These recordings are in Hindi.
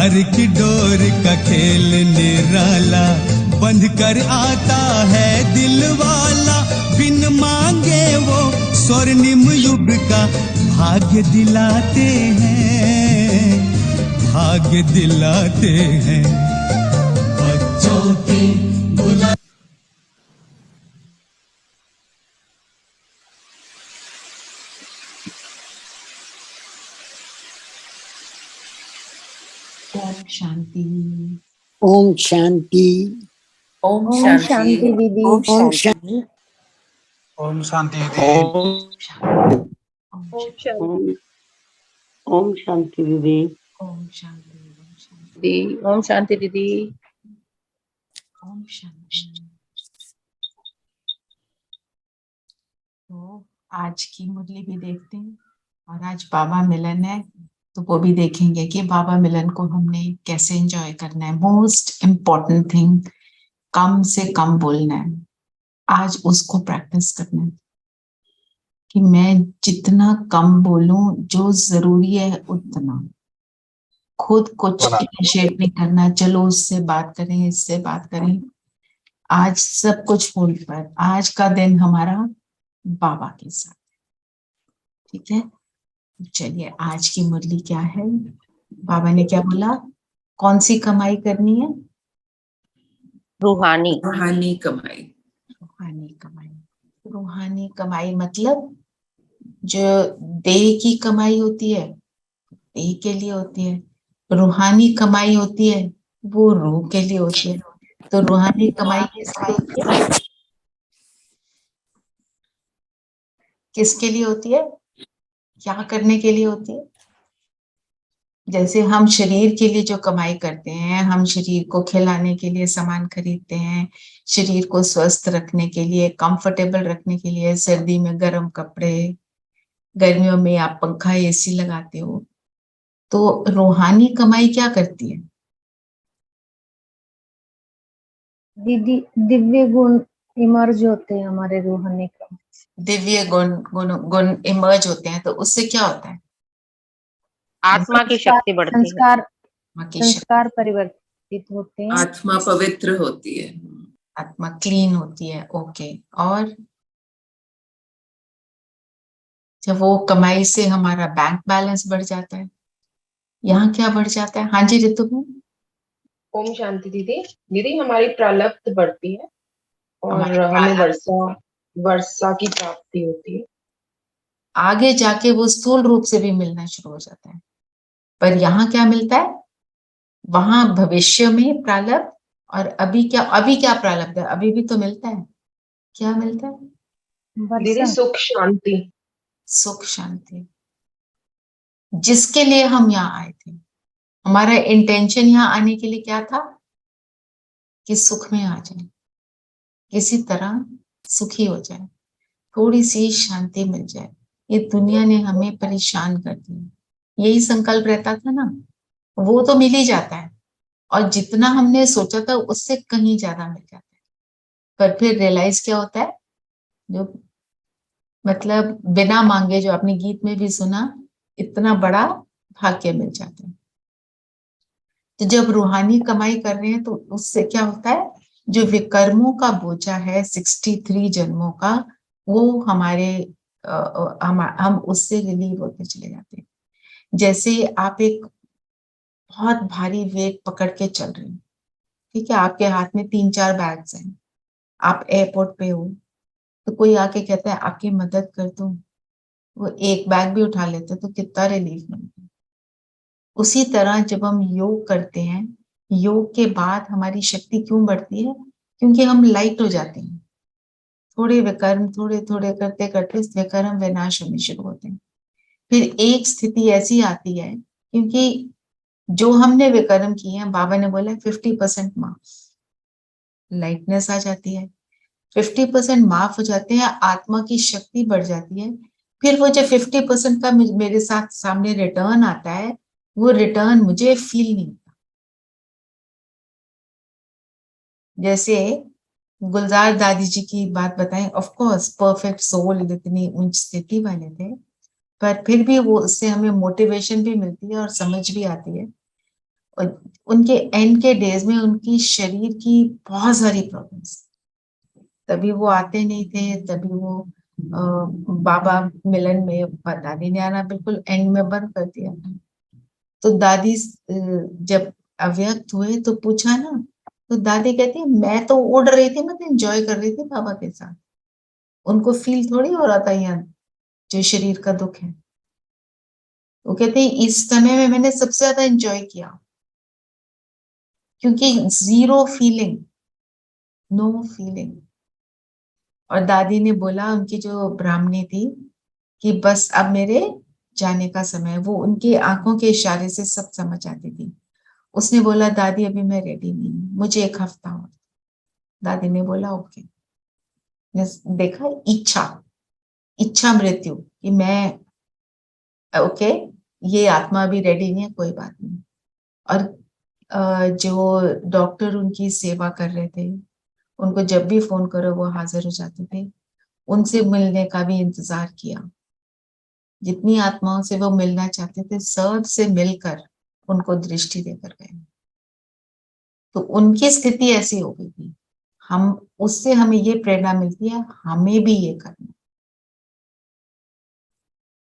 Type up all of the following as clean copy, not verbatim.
प्यार की डोर का खेल निराला, बंध कर आता है दिल वाला, बिन मांगे वो स्वर्णिम युग का भाग्य दिलाते हैं, भाग्य दिलाते हैं। बच्चों की बुला ओम शांति। ओम शांति। ओम ओम शांति। शांति दीदी। ओम शांति। ओम शांति दीदी। ओम ओम शांति। शांति। ओम शांति दीदी। ओम शांति। ओम शांति। ओम शांति दीदी। ओम शांति। तो आज की मुरली भी देखते हैं, और आज बाबा मिलन है तो वो भी देखेंगे कि बाबा मिलन को हमने कैसे एंजॉय करना है। मोस्ट इम्पोर्टेंट थिंग, कम से कम बोलना है। आज उसको प्रैक्टिस करना है कि मैं जितना कम बोलूं, जो जरूरी है उतना। खुद कुछ इनिशिएट नहीं करना, चलो उससे बात करें, इससे बात करें। आज सब कुछ होल्ड पर, आज का दिन हमारा बाबा के साथ, ठीक है। चलिए, आज की मुरली क्या है? बाबा ने क्या बोला? कौन सी कमाई करनी है? रूहानी। रूहानी कमाई। रूहानी कमाई। रूहानी कमाई मतलब जो देह की कमाई होती है, देह के लिए होती है। रूहानी कमाई होती है, वो रूह के लिए होती है। तो रूहानी कमाई किसके होती है? किसके लिए होती है? क्या करने के लिए होती है? जैसे हम शरीर के लिए जो कमाई करते हैं, हम शरीर को खिलाने के लिए सामान खरीदते हैं, शरीर को स्वस्थ रखने के लिए, कंफर्टेबल रखने के लिए, सर्दी में गर्म कपड़े, गर्मियों में आप पंखा एसी लगाते हो। तो रूहानी कमाई क्या करती है? दीदी, दिव्य गुण इमर्ज होते हैं हमारे रूहानी का। दिव्य गुण गुण गुण इमर्ज होते हैं, तो उससे क्या होता है? आत्मा की शक्ति बढ़ती है। संस्कार परिवर्तित होते हैं। आत्मा पवित्र होती है। आत्मा क्लीन होती है। ओके। और जब वो कमाई से हमारा बैंक बैलेंस बढ़ जाता है, यहाँ क्या बढ़ जाता है? हाँ जी रितु भाई। ओम शांति दीदी। दीदी, हमारी प्रारब्ध बढ़ती है और हमारी हमें प्रारब्ध वर्षा की प्राप्ति होती है। आगे जाके वो स्थूल रूप से भी मिलना शुरू हो जाता है। पर यहाँ क्या मिलता है? वहां भविष्य में प्रारब्ध, और अभी क्या प्रारब्ध है? अभी भी तो मिलता है। क्या मिलता है? दीदी, सुख शांति। सुख शांति। जिसके लिए हम यहाँ आए थे, हमारा इंटेंशन यहाँ आने के लिए क्या था? कि सुख में आ जाए, किसी तरह सुखी हो जाए, थोड़ी सी शांति मिल जाए। ये दुनिया ने हमें परेशान कर दिया, यही संकल्प रहता था ना। वो तो मिल ही जाता है, और जितना हमने सोचा था उससे कहीं ज्यादा मिल जाता है। पर फिर रियलाइज क्या होता है? जो मतलब बिना मांगे, जो आपने गीत में भी सुना, इतना बड़ा भाग्य मिल जाता है। तो जब रूहानी कमाई कर रहे हैं तो उससे क्या होता है? जो विकर्मों का बोझा है 63 जन्मों का, वो हमारे हम उससे रिलीव होते चले जाते हैं। जैसे आप एक बहुत भारी वेट पकड़ के चल रहे हैं, ठीक है, आपके हाथ में 3-4 बैग्स हैं, आप एयरपोर्ट पे हो, तो कोई आके कहता है आपकी मदद कर दूं, वो एक बैग भी उठा लेते तो कितना रिलीफ मिलता है। उसी तरह जब हम योग करते हैं, योग के बाद हमारी शक्ति क्यों बढ़ती है? क्योंकि हम लाइट हो जाते हैं। थोड़े विकर्म थोड़े थोड़े करते करते विकर्म विनाश होने शुरू होते हैं। फिर एक स्थिति ऐसी आती है, क्योंकि जो हमने विकर्म किए हैं, बाबा ने बोला 50% माफ, लाइटनेस आ जाती है। 50% माफ हो जाते हैं, आत्मा की शक्ति बढ़ जाती है। फिर वो जो 50% का मेरे साथ सामने रिटर्न आता है, वो रिटर्न मुझे फील नहीं होता। जैसे गुलजार दादी जी की बात बताएं, ऑफ कोर्स परफेक्ट सोल, इतनी उच्च स्थिति वाले थे, पर फिर भी वो उससे हमें मोटिवेशन भी मिलती है और समझ भी आती है। और उनके एंड के डेज में उनकी शरीर की बहुत सारी प्रॉब्लम्स, तभी वो आते नहीं थे, तभी वो बाबा मिलन में दादी ने आना बिल्कुल एंड में बंद कर दिया। तो दादी जब अव्यक्त हुए तो पूछा ना, तो दादी कहती है मैं तो उड़ रही थी, मैं तो एंजॉय कर रही थी बाबा के साथ, उनको फील थोड़ी हो रहा था यहाँ जो शरीर का दुख है। वो कहते हैं इस समय में मैंने सबसे ज्यादा एंजॉय किया, क्योंकि जीरो फीलिंग, नो फीलिंग। और दादी ने बोला, उनकी जो ब्राह्मणी थी, कि बस अब मेरे जाने का समय, वो उनकी आंखों के इशारे से सब समझ आती थी। उसने बोला दादी अभी मैं रेडी नहीं हूँ, मुझे 1 हफ्ता और। दादी ने बोला ओके। देखा, इच्छा, इच्छा मृत्यु, कि मैं ओके, ये आत्मा अभी रेडी नहीं है, कोई बात नहीं। और जो डॉक्टर उनकी सेवा कर रहे थे, उनको जब भी फोन करो वो हाजिर हो जाते थे, उनसे मिलने का भी इंतजार किया। जितनी आत्माओं से वो मिलना चाहते थे सब से मिलकर उनको दृष्टि देकर गए। तो उनकी स्थिति ऐसी हो गई थी, हम उससे हमें ये प्रेरणा मिलती है हमें भी ये करना,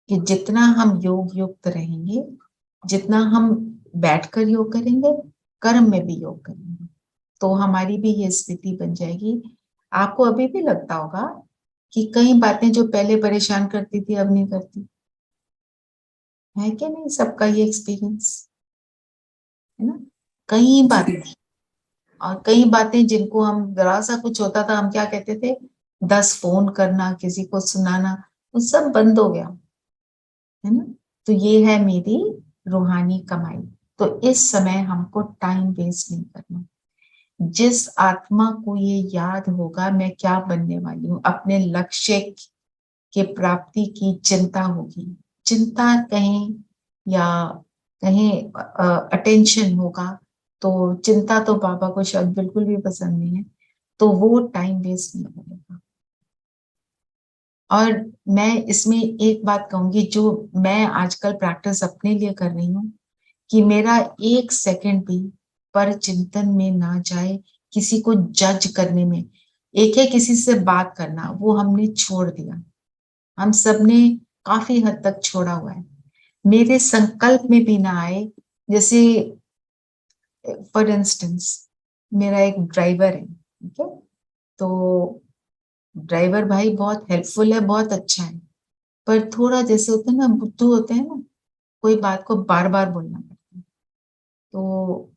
कि जितना हम योग युक्त रहेंगे, जितना हम बैठकर योग करेंगे, कर्म में भी योग करेंगे, तो हमारी भी ये स्थिति बन जाएगी। आपको अभी भी लगता होगा कि कई बातें जो पहले परेशान करती थी अब नहीं करती, है कि नहीं? सबका ये एक्सपीरियंस है ना। कई बातें, और कई बातें जिनको हम जरा सा कुछ होता था हम क्या कहते थे, 10 फोन करना, किसी को सुनाना, वो सब बंद हो गया, है ना। तो ये है मेरी रूहानी कमाई। तो इस समय हमको टाइम वेस्ट नहीं करना। जिस आत्मा को ये याद होगा मैं क्या बनने वाली हूँ, अपने लक्ष्य के प्राप्ति की चिंता होगी, चिंता कहें या कहें अटेंशन होगा, तो चिंता तो पापा को शायद बिल्कुल भी पसंद नहीं है, तो वो टाइम वेस्ट नहीं करेगा। और मैं इसमें एक बात कहूंगी जो मैं आजकल प्रैक्टिस अपने लिए कर रही हूँ, कि मेरा 1 सेकंड भी पर चिंतन में ना जाए, किसी को जज करने में। एक है किसी से बात करना, वो हमने छोड़ दिया, हम सबने काफी हद तक छोड़ा हुआ है। मेरे संकल्प में भी ना आए, जैसे फॉर इंस्टेंस मेरा एक ड्राइवर है, ठीक है, तो ड्राइवर भाई बहुत हेल्पफुल है, बहुत अच्छा है, पर थोड़ा जैसे होते हैं ना, बुद्धू होते हैं ना, कोई बात को बार बार बोलना पड़ता है। तो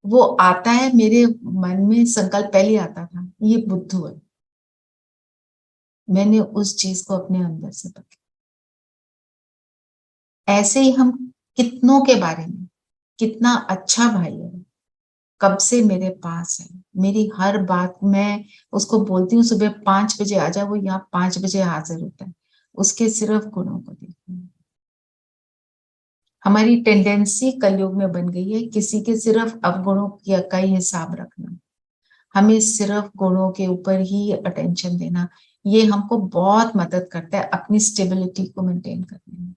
वो आता है मेरे मन में, संकल्प पहले आता था ये बुद्धू है, मैंने उस चीज को अपने अंदर से पकड़ा। ऐसे ही हम कितनों के बारे में, कितना अच्छा भाई है, कब से मेरे पास है, मेरी हर बात मैं उसको बोलती हूँ सुबह 5 बजे आ जा, वो यहाँ 5 बजे हाजिर होता है, उसके सिर्फ गुणों को देखती हूँ। हमारी टेंडेंसी कलयुग में बन गई है किसी के सिर्फ अवगुणों का ही हिसाब रखना, हमें सिर्फ गुणों के ऊपर ही अटेंशन देना। ये हमको बहुत मदद करता है अपनी स्टेबिलिटी को मेंटेन करने में।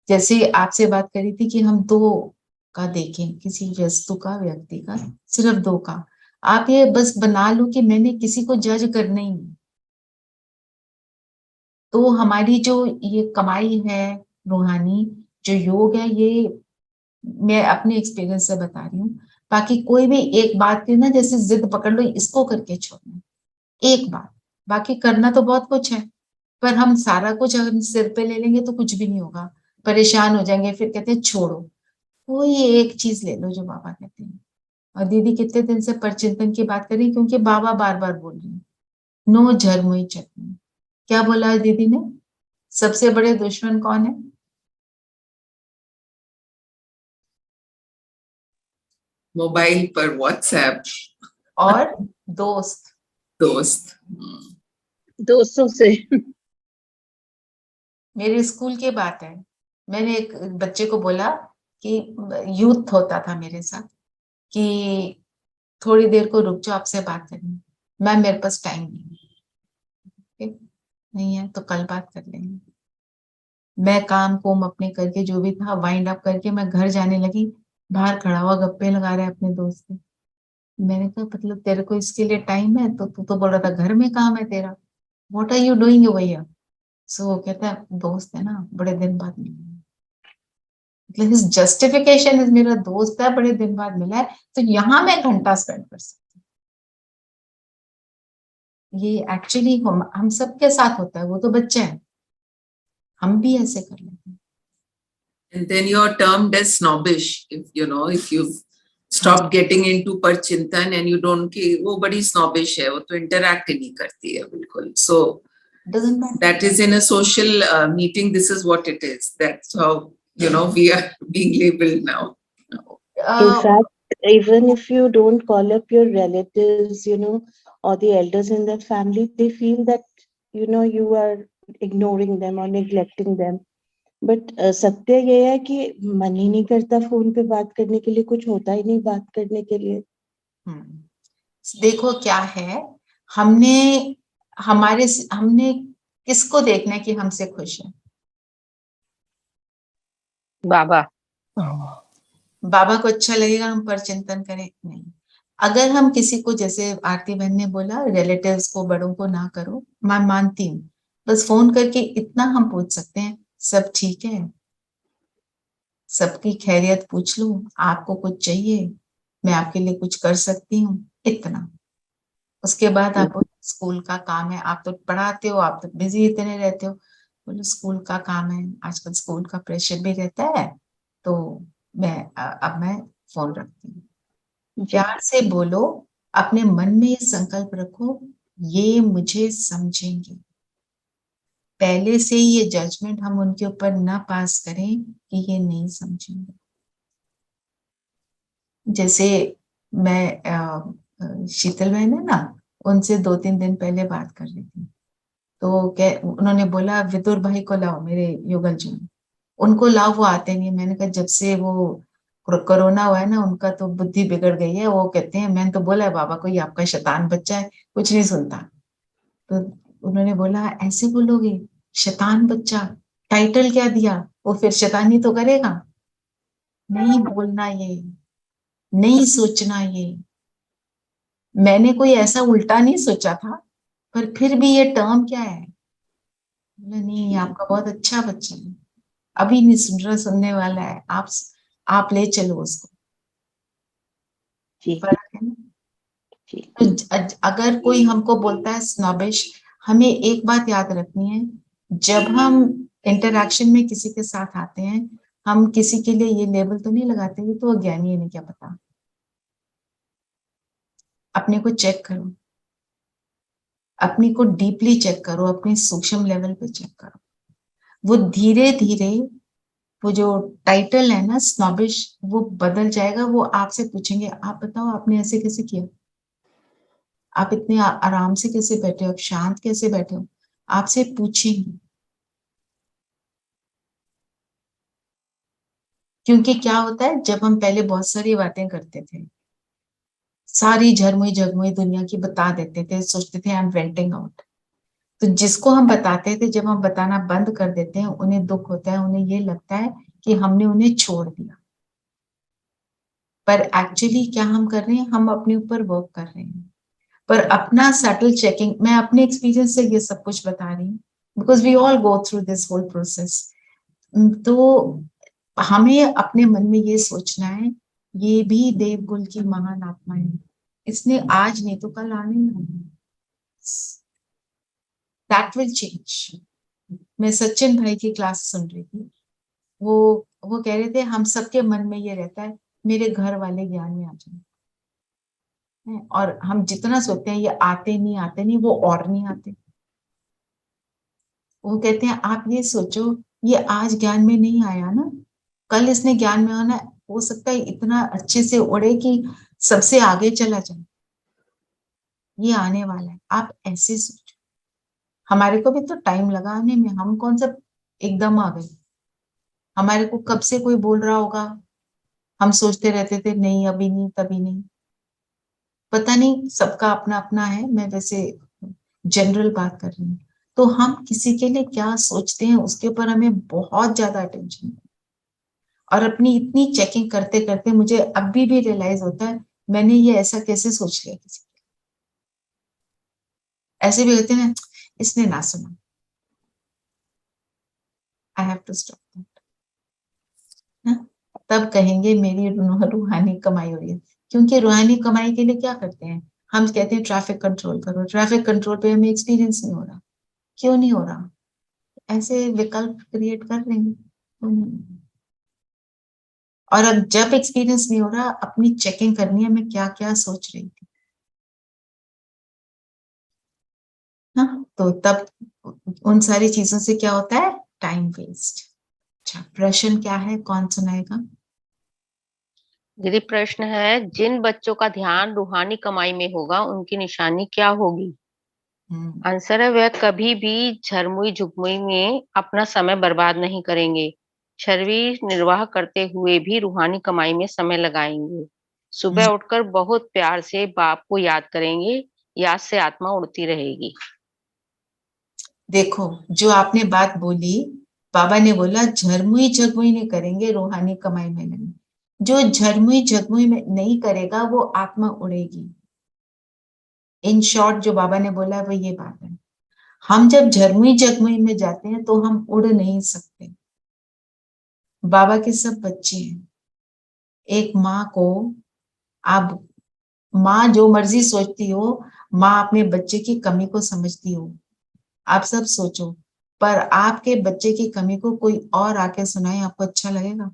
जैसे आपसे बात करी थी कि हम 2 का देखें, किसी वस्तु का, व्यक्ति का, सिर्फ 2 का। आप ये बस बना लो कि मैंने किसी को जज करना ही नहीं, तो हमारी जो ये कमाई है रूहानी, जो योग है, ये मैं अपने एक्सपीरियंस से बता रही हूँ। बाकी कोई भी एक बात की ना, जैसे जिद पकड़ लो इसको करके छोड़ना, एक बात, बाकी करना तो बहुत कुछ है, पर हम सारा कुछ अगर सिर पे ले लेंगे तो कुछ भी नहीं होगा, परेशान हो जाएंगे, फिर कहते हैं छोड़ो। कोई एक चीज ले लो जो बाबा कहते हैं। और दीदी कितने दिन से परचिंतन की बात करी, क्योंकि बाबा बार बार बोल रहे हैं, नो झरमुई चटनी। क्या बोला है दीदी ने? सबसे बड़े दुश्मन कौन है? मोबाइल पर व्हाट्सएप और दोस्त। दोस्त। दोस्तों से। मेरे स्कूल की बात है, मैंने एक बच्चे को बोला कि यूथ होता था मेरे साथ, कि थोड़ी देर को रुक जाओ, आपसे बात करनी। मैम मेरे पास टाइम नहीं, नहीं है तो कल बात कर लेंगे। मैं काम कोम अपने करके जो भी था वाइंड अप करके मैं घर जाने लगी, बाहर खड़ा हुआ गप्पे लगा रहा है अपने दोस्त से। मैंने कहा मतलब तेरे को इसके लिए टाइम है? तो तू तो बोल रहा था घर में काम है तेरा, what are you doing over here? So वो कहता है दोस्त है ना, बड़े दिन बाद मिले। मतलब हिज जस्टिफिकेशन इज मेरा दोस्त है, बड़े दिन बाद मिला है, तो यहाँ मैं घंटा स्पेंड कर सकती हूँ। ये एक्चुअली हम सबके साथ होता है, वो तो बच्चा है, हम भी ऐसे कर लेते हैं। And then you're termed as snobbish if you've stopped getting into परचिंतन and you don't कि वो बड़ी snobbish है, वो तो interact ही नहीं करती है बिल्कुल. So Doesn't matter. that is in a social meeting, this is what it is. That's how we are being labeled now. In fact, even if you don't call up your relatives, or the elders in that family, they feel that, you are ignoring them or neglecting them. But सत्य ये है कि मन ही नहीं करता फोन पे बात करने के लिए, कुछ होता ही नहीं बात करने के लिए। देखो क्या है, हमने किसको देखना है कि हमसे खुश है? बाबा। बाबा को अच्छा लगेगा हम पर चिंतन करें? नहीं। अगर हम किसी को, जैसे आरती बहन ने बोला, रिलेटिव्स को, बड़ों को ना करो, मैं मानती हूँ, बस फोन करके इतना हम पूछ सकते हैं, सब ठीक है, सबकी खैरियत पूछ लो, आपको कुछ चाहिए, मैं आपके लिए कुछ कर सकती हूँ, इतना। उसके बाद आप स्कूल का काम है, आप तो पढ़ाते हो, आप तो बिजी इतने रहते हो, बोलो स्कूल का काम है, आजकल स्कूल का प्रेशर भी रहता है, तो अब मैं फोन रखती हूँ। प्यार से बोलो, अपने मन में ये संकल्प रखो, ये मुझे समझेंगे। पहले से ये जजमेंट हम उनके ऊपर ना पास करें कि ये नहीं समझेंगे। जैसे मैं शीतल बहन है ना, उनसे 2-3 दिन पहले बात कर रही थी, तो उन्होंने बोला विदुर भाई को लाओ, मेरे युगल जी, उनको लाओ, वो आते नहीं। मैंने कहा जब से वो कोरोना हुआ है ना, उनका तो बुद्धि बिगड़ गई है। वो कहते हैं मैंने तो बोला है बाबा को, ये आपका शैतान बच्चा है, कुछ नहीं सुनता। तो उन्होंने बोला ऐसे बोलोगे, शैतान बच्चा, टाइटल क्या दिया, वो फिर शैतानी तो करेगा। नहीं बोलना ये, नहीं सोचना ये। मैंने कोई ऐसा उल्टा नहीं सोचा था, पर फिर भी ये टर्म क्या है? नहीं, आपका बहुत अच्छा बच्चा है, अभी नहीं सुन रहा, सुनने वाला है, आप ले चलो उसको। फर्क है ना? तो अगर कोई हमको बोलता है स्नॉबिश, हमें एक बात याद रखनी है, जब हम इंटरैक्शन में किसी के साथ आते हैं, हम किसी के लिए ये लेबल तो नहीं लगाते ये तो अज्ञानी है, नहीं क्या पता। अपने को चेक करो, अपने को डीपली चेक करो, अपने सूक्ष्म लेवल पे चेक करो। वो धीरे धीरे वो जो टाइटल है ना स्नॉबिश, वो बदल जाएगा। वो आपसे पूछेंगे आप बताओ आपने ऐसे कैसे किया, आप इतने आराम से कैसे बैठे हो, आप शांत कैसे बैठे हो, आपसे पूछेंगे। क्योंकि क्या होता है, जब हम पहले बहुत सारी बातें करते थे, सारी झरमुई झगमुई दुनिया की बता देते थे, सोचते थे आई एम वेंटिंग आउट, तो जिसको हम बताते थे, जब हम बताना बंद कर देते हैं, उन्हें दुख होता है, उन्हें ये लगता है कि हमने उन्हें छोड़ दिया। पर एक्चुअली क्या हम कर रहे हैं, हम अपने ऊपर वर्क कर रहे हैं। पर अपना सटल चेकिंग, मैं अपने एक्सपीरियंस से ये सब कुछ बता रही हूँ, because we all go through this whole process. तो हमें अपने मन में ये सोचना है, ये भी देवकुल की महान आत्मा है, इसने आज नहीं तो कल आने वाला। That will change. मैं सचिन भाई की क्लास सुन रही थी, वो कह रहे थे हम सबके मन में ये रहता है मेरे घर वाले ज्ञान में आ जाए, और हम जितना सोचते हैं ये आते नहीं, वो और नहीं आते। वो कहते हैं आप ये सोचो, ये आज ज्ञान में नहीं आया ना, कल इसने ज्ञान में आना, हो सकता है इतना अच्छे से उड़े कि सबसे आगे चला जाए, ये आने वाला है। आप ऐसे सोचो, हमारे को भी तो टाइम लगा आने में, हम कौन सा एकदम आ गए। हमारे को कब से कोई बोल रहा होगा, हम सोचते रहते थे नहीं अभी नहीं तभी नहीं, पता नहीं, सबका अपना अपना है। मैं वैसे जनरल बात कर रही हूँ। तो हम किसी के लिए क्या सोचते हैं उसके ऊपर हमें बहुत ज्यादा अटेंशन है। और अपनी इतनी चेकिंग करते करते मुझे अभी भी रियलाइज होता है मैंने ये ऐसा कैसे सोच लिया किसी के। ऐसे भी होते हैं इसने ना सुना, I have to stop that. तब कहेंगे मेरी रूहानी कमाई हो रही है। क्योंकि रूहानी कमाई के लिए क्या करते हैं हम, कहते हैं ट्रैफिक कंट्रोल करो, ट्रैफिक कंट्रोल पे हमें एक्सपीरियंस नहीं हो रहा। क्यों नहीं हो रहा? ऐसे विकल्प क्रिएट कर लेंगे। और अब जब एक्सपीरियंस नहीं हो रहा अपनी चेकिंग करनी है मैं क्या क्या सोच रही थी। हाँ, तो तब उन सारी चीजों से क्या होता है, टाइम वेस्ट। अच्छा, प्रश्न क्या है, कौन सुनाएगा? दीदी प्रश्न है, जिन बच्चों का ध्यान रूहानी कमाई में होगा उनकी निशानी क्या होगी? आंसर है, वह कभी भी झरमुई झुगमुई में अपना समय बर्बाद नहीं करेंगे, शरीर निर्वाह करते हुए भी रूहानी कमाई में समय लगाएंगे। सुबह उठकर बहुत प्यार से बाप को याद करेंगे, याद से आत्मा उड़ती रहेगी। देखो जो आपने बात बोली, बाबा ने बोला झरमुई झगमुई नहीं करेंगे, रूहानी कमाई में नहीं। जो झरमुई झगमुई में नहीं करेगा वो आत्मा उड़ेगी। इन शॉर्ट जो बाबा ने बोला वो ये बात है। हम जब झरमुई झगमुई में जाते हैं तो हम उड़ नहीं सकते। बाबा के सब बच्चे हैं। एक माँ को आप, माँ जो मर्जी सोचती हो, माँ अपने बच्चे की कमी को समझती हो, आप सब सोचो, पर आपके बच्चे की कमी को कोई और आके सुनाए आपको अच्छा लगेगा?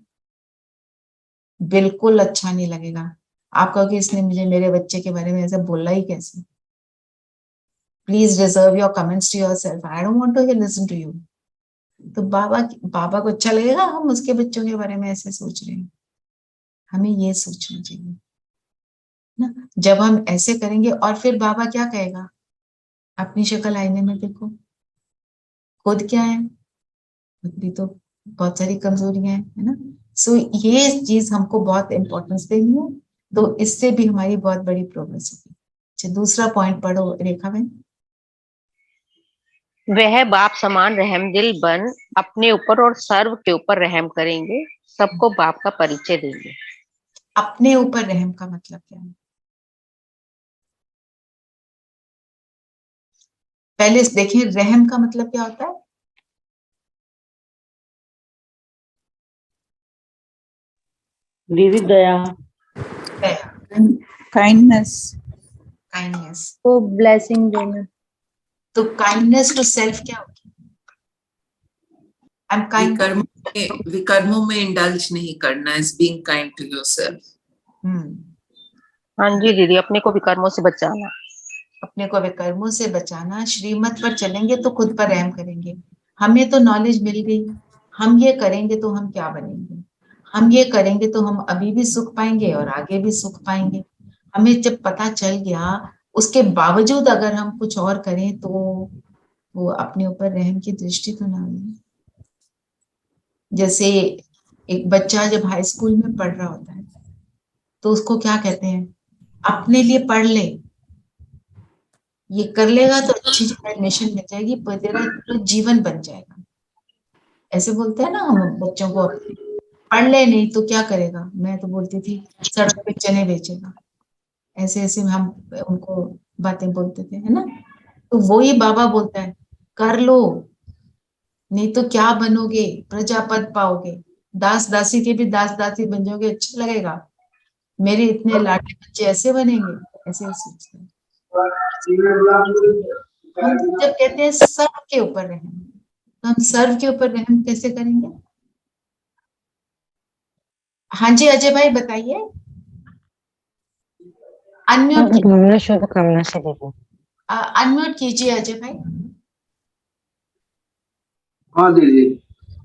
बिल्कुल अच्छा नहीं लगेगा। आप कहोगे इसने मुझे मेरे बच्चे के बारे में ऐसे बोला ही कैसे? Please reserve your comments to yourself, I don't want to listen to you. तो बाबा को अच्छा लगेगा हम उसके बच्चों के बारे में ऐसे सोच रहे हैं? हमें ये सोचना चाहिए ना। जब हम ऐसे करेंगे और फिर बाबा क्या कहेगा, अपनी शक्ल आईने में देखो, खुद क्या है, खुद भी तो बहुत सारी कमजोरियां हैं, है ना। सो ये चीज हमको बहुत इंपॉर्टेंस देनी है, तो इससे भी हमारी बहुत बड़ी प्रोग्रेस होगी। अच्छा, दूसरा पॉइंट पढ़ो रेखा बहन। वह बाप समान रहमदिल बन अपने ऊपर और सर्व के ऊपर रहम करेंगे, सबको बाप का परिचय देंगे। अपने ऊपर रहम का मतलब क्या है? पहले देखिए रहम का मतलब क्या होता है। दीदी दया, काइंडनेस, काइंडनेस। तो ब्लेसिंग देना। तो काइंडनेस टू सेल्फ क्या होगी? I am kind. विकर्मों में इंडल्ज नहीं करना, is being kind to yourself. हाँ जी दीदी, अपने को विकर्मों से बचाना। अपने को विकर्मों से बचाना। श्रीमत पर चलेंगे तो खुद पर रहम करेंगे। हमें तो नॉलेज मिल गई, हम ये करेंगे तो हम क्या बनेंगे, हम ये करेंगे तो हम अभी भी सुख पाएंगे और आगे भी सुख पाएंगे। हमें जब पता चल गया, उसके बावजूद अगर हम कुछ और करें तो वो अपने ऊपर रहम की दृष्टि तो ना हुई। जैसे एक बच्चा जब हाई स्कूल में पढ़ रहा होता है तो उसको क्या कहते हैं, अपने लिए पढ़ ले, ये कर लेगा तो अच्छी जगह एडमिशन मिल जाएगी, पर तेरा तो जीवन बन जाएगा। ऐसे बोलते हैं ना हम बच्चों को, पढ़ ले नहीं तो क्या करेगा। मैं तो बोलती थी सड़क पे चने बेचेगा, ऐसे ऐसे हम उनको बातें बोलते थे, है ना। तो वही बाबा बोलता है, कर लो नहीं तो क्या बनोगे, प्रजापद पाओगे, दास दासी के भी दास दासी बन जाओगे, अच्छा लगेगा, मेरे इतने लाडले बच्चे ऐसे बनेंगे, ऐसे सोचते हैं हम। जब कहते हैं सर्व के ऊपर रहम, तो हम सर्व के ऊपर रहम कैसे करेंगे? हाँ जी अजय भाई बताइए, अनम्यूट शुभकामना से दीदी। अनम्यूट कीजिए अजय भाई। हाँ दीदी,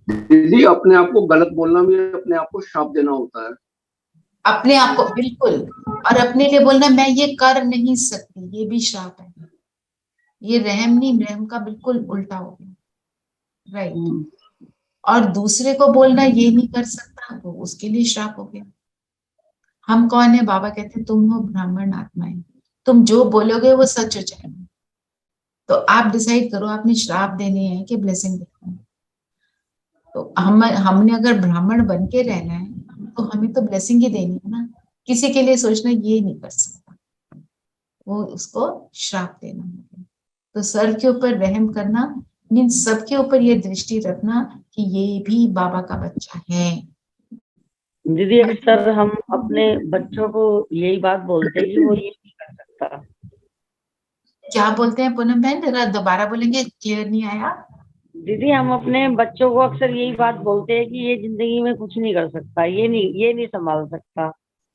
दीदी अपने आप को गलत बोलना भी अपने आप को श्राप देना होता है। अपने आप को बिल्कुल, और अपने लिए बोलना मैं ये कर नहीं सकती, ये भी श्राप है। ये रहम नहीं, रहम का बिल्कुल उल्टा हो गया, राइट। और दूसरे को बोलना ये नहीं कर सकता, वो उसके लिए श्राप हो गया। हम कौन है? बाबा कहते हैं तुम हो ब्राह्मण आत्माएं, तुम जो बोलोगे वो सच हो जाएगा। तो आप डिसाइड करो आपने श्राप देने हैं कि ब्लेसिंग देनी है। तो हमने अगर ब्राह्मण बन के रहना है तो हमें तो ब्लेसिंग ही देनी है ना, किसी के लिए सोचना ये नहीं कर सकता, वो उसको श्राप देना होगा। तो सर के ऊपर रहम करना मीन सबके ऊपर ये दृष्टि रखना कि ये भी बाबा का बच्चा है। दीदी अक्सर हम अपने बच्चों को यही बात बोलते हैं कि वो ये नहीं कर सकता। क्या बोलते हैं पूनम बहन, जरा दोबारा बोलेंगे, क्लियर नहीं आया। दीदी हम अपने बच्चों को अक्सर यही बात बोलते हैं कि ये जिंदगी में कुछ नहीं कर सकता, ये नहीं संभाल सकता,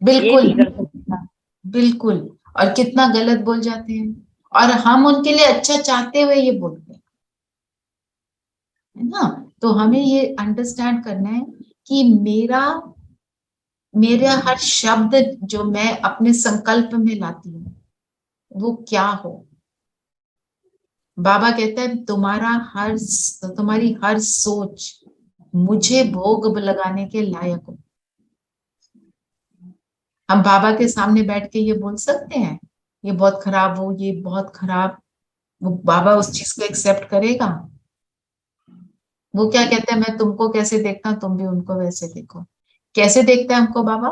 ये बिल्कुल नहीं कर सकता। बिल्कुल, और कितना गलत बोल जाते हैं, और हम उनके लिए अच्छा चाहते हुए ये बोलते हैं, है ना। तो हमें ये अंडरस्टैंड करना है कि मेरा हर शब्द जो मैं अपने संकल्प में लाती हूँ वो क्या हो। बाबा कहता है तुम्हारी हर सोच मुझे भोग लगाने के लायक हो। हम बाबा के सामने बैठ के ये बोल सकते हैं ये बहुत खराब हो, ये बहुत खराब, वो बाबा उस चीज को एक्सेप्ट करेगा? वो क्या कहते हैं, मैं तुमको कैसे देखता हूं तुम भी उनको वैसे देखो। कैसे देखता है हमको बाबा?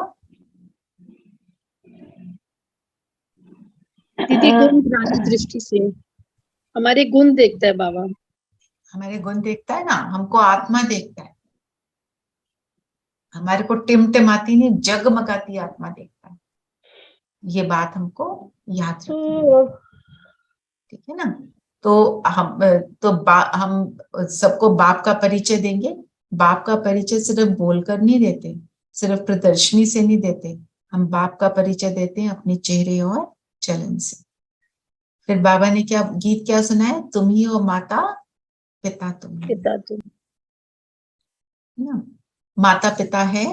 दीदी गुण ग्राही दृष्टि से, हमारे गुण देखता है बाबा। हमारे गुण देखता है ना, हमको आत्मा देखता है, हमारे को टिमटिमाती नहीं जगमगाती आत्मा देखता है। ये बात हमको याद रखनी है, ठीक है ना। तो हम सबको बाप का परिचय देंगे। बाप का परिचय सिर्फ बोलकर नहीं देते, सिर्फ प्रदर्शनी से नहीं देते, हम बाप का परिचय देते हैं अपने चेहरे और चलन से। फिर बाबा ने गीत क्या सुनाया, तुम ही हो माता पिता तुम ही, पिता तुम। है ना। माता पिता है,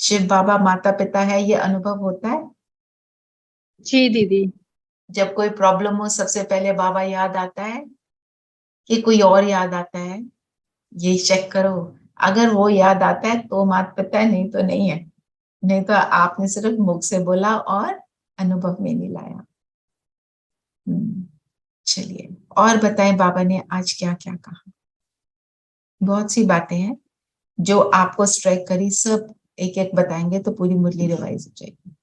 शिव बाबा माता पिता है, ये अनुभव होता है। जी दीदी। जब कोई प्रॉब्लम हो सबसे पहले बाबा याद आता है कि कोई और याद आता है? ये चेक करो, अगर वो याद आता है तो माता पिता है, नहीं तो नहीं है। नहीं तो आपने सिर्फ मुख से बोला और अनुभव में नहीं लाया। चलिए और बताएं बाबा ने आज क्या क्या कहा। बहुत सी बातें हैं जो आपको स्ट्राइक करी, सब एक एक बताएंगे तो पूरी मुरली रिवाइज हो जाएगी।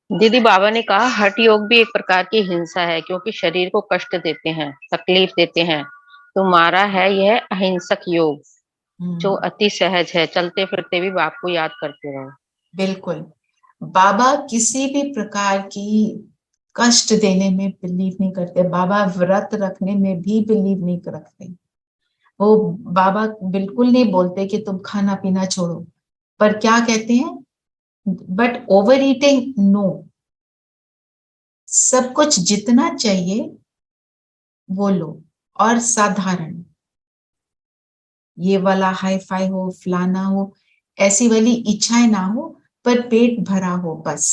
दीदी बाबा ने कहा हठ योग भी एक प्रकार की हिंसा है, क्योंकि शरीर को कष्ट देते हैं, तकलीफ देते हैं। तुम्हारा है यह अहिंसक योग जो अति सहज है, चलते फिरते भी बाप को याद करते रहो। बिल्कुल, बाबा किसी भी प्रकार की कष्ट देने में बिलीव नहीं करते। बाबा व्रत रखने में भी बिलीव नहीं रखते। वो बाबा बिल्कुल नहीं बोलते कि तुम खाना पीना छोड़ो, पर क्या कहते हैं, बट ओवर ईटिंग नो। सब कुछ जितना चाहिए वो लो, और साधारण, ये वाला हाई फाई हो, फलाना हो, ऐसी वाली इच्छाएं ना हो, पर पेट भरा हो बस।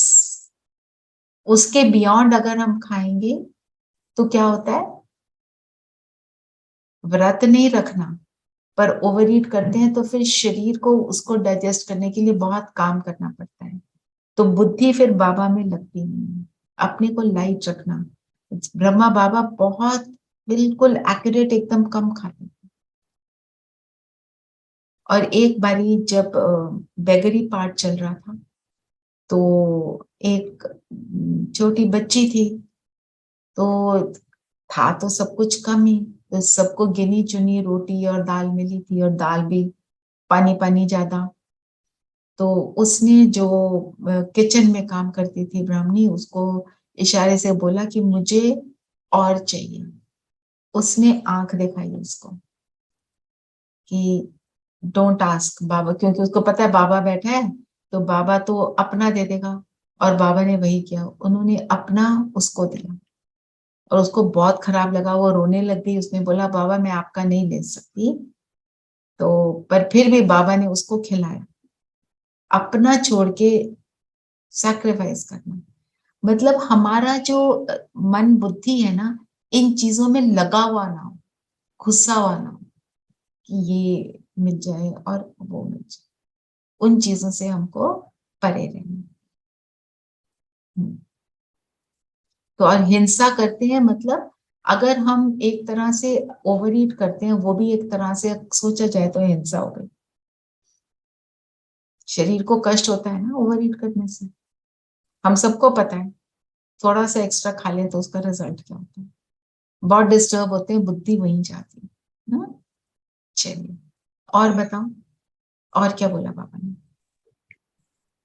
उसके बियॉन्ड अगर हम खाएंगे तो क्या होता है, व्रत नहीं रखना पर ओवर ईट करते हैं तो फिर शरीर को उसको डाइजेस्ट करने के लिए बहुत काम करना पड़ता है। तो बुद्धि फिर बाबा में लगती नहीं है। अपने को लाइट रखना। ब्रह्मा बाबा बहुत बिल्कुल एक्यूरेट एकदम कम खाते थे। और एक बारी जब बेगरी पार्ट चल रहा था तो एक छोटी बच्ची थी, तो था तो सब कुछ कम ही, तो सबको गिनी चुनी रोटी और दाल मिली थी, और दाल भी पानी पानी ज्यादा। तो उसने जो किचन में काम करती थी ब्राह्मणी, उसको इशारे से बोला कि मुझे और चाहिए। उसने आंख दिखाई उसको कि डोंट आस्क बाबा, क्योंकि उसको पता है बाबा बैठा है तो बाबा तो अपना दे देगा। और बाबा ने वही किया, उन्होंने अपना उसको दिया, और उसको बहुत खराब लगा, वो रोने लग गई। उसने बोला बाबा मैं आपका नहीं ले सकती, तो पर फिर भी बाबा ने उसको खिलाया। अपना छोड़ के सैक्रिफाइस करना, मतलब हमारा जो मन बुद्धि है ना, इन चीजों में लगा हुआ ना हो, घुसा हुआ ना हो कि ये मिल जाए और वो मिल जाए। उन चीजों से हमको परे रहना। तो और हिंसा करते हैं मतलब अगर हम एक तरह से ओवर ईट करते हैं, वो भी एक तरह से सोचा जाए तो हिंसा हो गई। शरीर को कष्ट होता है ना ओवर ईट करने से, हम सबको पता है। थोड़ा सा एक्स्ट्रा खा ले तो उसका रिजल्ट क्या होता है, बहुत डिस्टर्ब होते हैं, बुद्धि वहीं जाती है ना। चलिए और बताओ, और क्या बोला बाबा ने?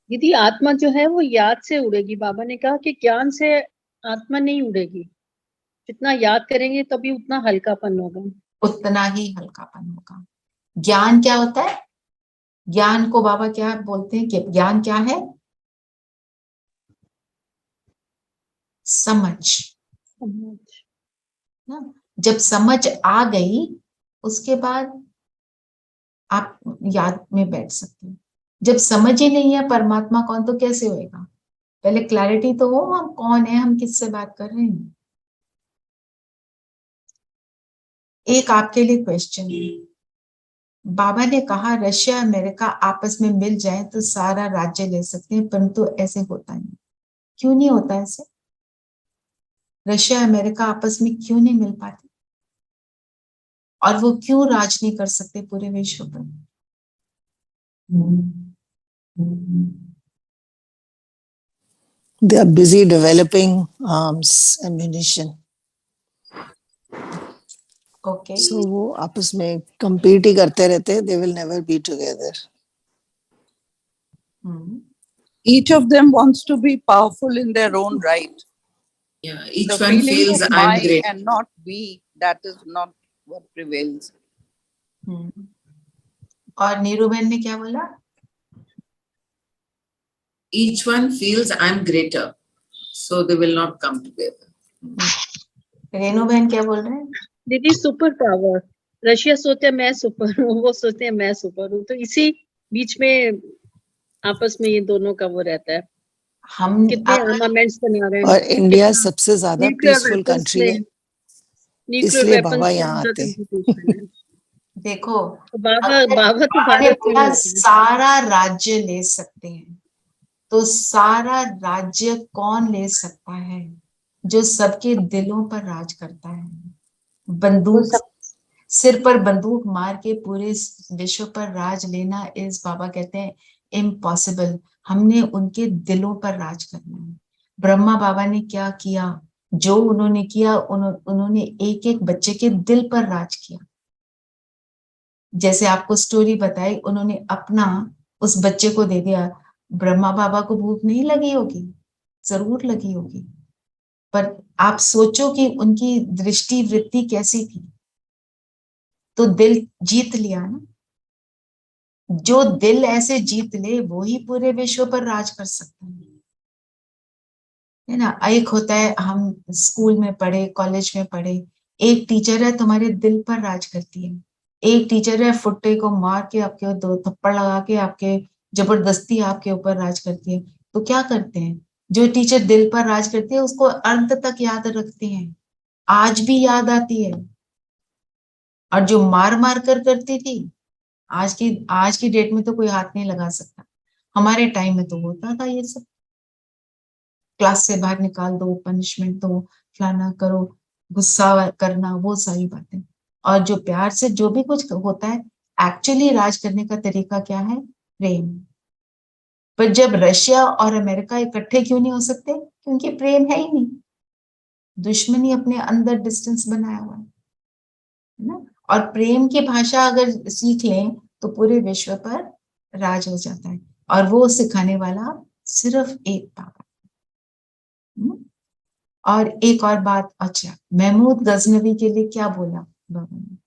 दीदी आत्मा जो है वो याद से उड़ेगी। बाबा ने कहा कि ज्ञान से आत्मा नहीं उड़ेगी, जितना याद करेंगे तभी उतना हल्कापन होगा। उतना ही हल्कापन होगा। ज्ञान क्या होता है? ज्ञान को बाबा क्या बोलते हैं कि ज्ञान क्या है? समझ ना। जब समझ आ गई उसके बाद आप याद में बैठ सकते हैं। जब समझ ही नहीं है परमात्मा कौन, तो कैसे होएगा? पहले क्लैरिटी तो हो, हम कौन है, हम किससे बात कर रहे हैं। एक आपके लिए क्वेश्चन है। बाबा ने कहा रशिया अमेरिका आपस में मिल जाए तो सारा राज्य ले सकते हैं, परंतु ऐसे होता नहीं। क्यों नहीं होता ऐसे? रशिया अमेरिका आपस में क्यों नहीं मिल पाते, और वो क्यों राज नहीं कर सकते पूरे विश्व पर? They are busy developing arms, ammunition. Okay. So वो आपस में compete ही करते रहते हैं. They will never be together. Each of them wants to be powerful in their own right. Yeah, each The one feeling feels of I'm my great. and not we, that is not what prevails. और नीरू बहन ने क्या बोला? Each one feels I'm greater, so they will not come together. Renu बहन क्या बोल रहे हैं? दीदी सुपर पावर, रशिया सोचते हैं मैं सुपर हूँ, वो सोचते हैं मैं सुपर हूँ, तो इसी बीच में आपस में ये दोनों का वो रहता है। हम कितने आर्मामेंट्स बना रहे हैं, और इंडिया सबसे ज्यादा न्यूक्लियर पीसफुल वेपन्स कंट्री है, न्यूक्लियर इसलिए वेपन्स बाबा यहाँ आते हैं। देखो बाबा तो बाबा ने भारत में बोला ही होते हैं। सारा राज्य ले सकते हैं, तो सारा राज्य कौन ले सकता है? जो सबके दिलों पर राज करता है। बंदूक सिर पर बंदूक मार के पूरे विश्व पर राज लेना इस बाबा कहते हैं इम्पॉसिबल। हमने उनके दिलों पर राज करना है। ब्रह्मा बाबा ने क्या किया? जो उन्होंने किया, उन्होंने एक एक बच्चे के दिल पर राज किया। जैसे आपको स्टोरी बताई, उन्होंने अपना उस बच्चे को दे दिया। ब्रह्मा बाबा को भूख नहीं लगी होगी, जरूर लगी होगी, पर आप सोचो कि उनकी दृष्टि वृत्ति कैसी थी। तो दिल जीत लिया ना। जो दिल ऐसे जीत ले वो ही पूरे विश्व पर राज कर सकता है ना। एक होता है, हम स्कूल में पढ़े, कॉलेज में पढ़े, एक टीचर है तुम्हारे दिल पर राज करती है। एक टीचर है फुट्टे को मार के आपके दो थप्पड़ लगा के आपके जबरदस्ती आपके ऊपर राज करती है। तो क्या करते हैं? जो टीचर दिल पर राज करती है उसको अंत तक याद रखते हैं, आज भी याद आती है। और जो मार मार कर करती थी, आज की डेट में तो कोई हाथ नहीं लगा सकता। हमारे टाइम में तो होता था ये सब, क्लास से बाहर निकाल दो, पनिशमेंट दो, फलाना करो, गुस्सा करना, वो सारी बातें। और जो प्यार से जो भी कुछ होता है, एक्चुअली राज करने का तरीका क्या है? प्रेम। पर जब रशिया और अमेरिका इकट्ठे क्यों नहीं हो सकते? क्योंकि प्रेम है ही नहीं, दुश्मनी अपने अंदर डिस्टेंस बनाया हुआ है ना। और प्रेम की भाषा अगर सीख लें तो पूरे विश्व पर राज हो जाता है। और वो सिखाने वाला सिर्फ एक बाबा। और एक और बात, अच्छा महमूद गजनवी के लिए क्या बोला बाबा ने?